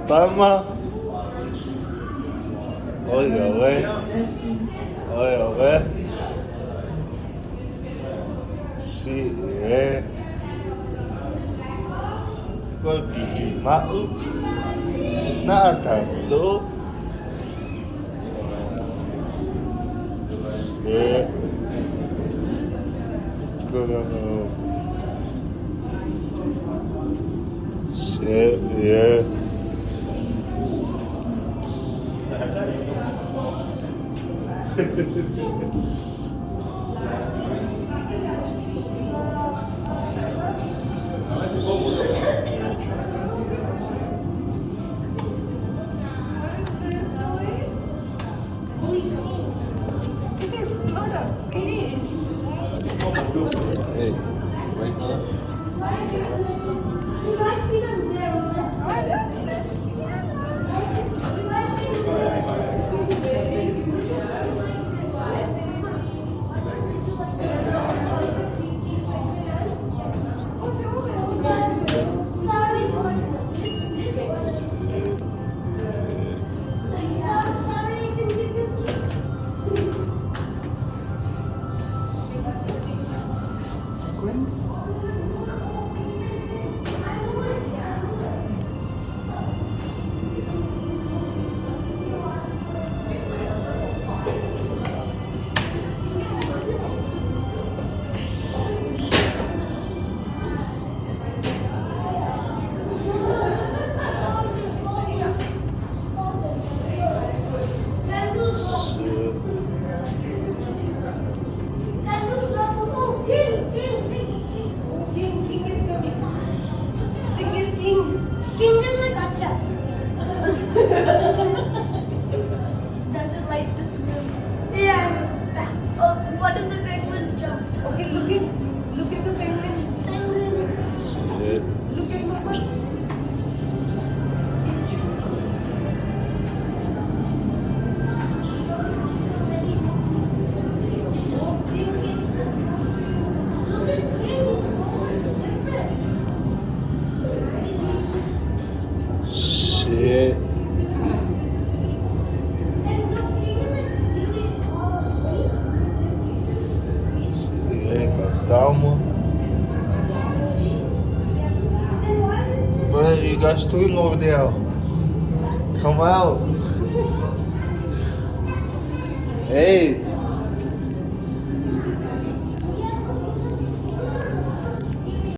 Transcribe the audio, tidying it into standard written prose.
Calma. Oiga, güey. Oiga, güey. Sí, Coi kỳ mão na thành đô sẽ cơ sẽ It's not a cage. Hey, King is coming. Sing is king. King is like Acha. Doesn't like the scream. Yeah. Oh, what if the penguins jump? Okay, look at the penguin. Penguin. Look at Mama. Look at King. He's so different. sẽ And no, King is like really small. calma. And why did Bro, you guys doing over there? Come out. Hey.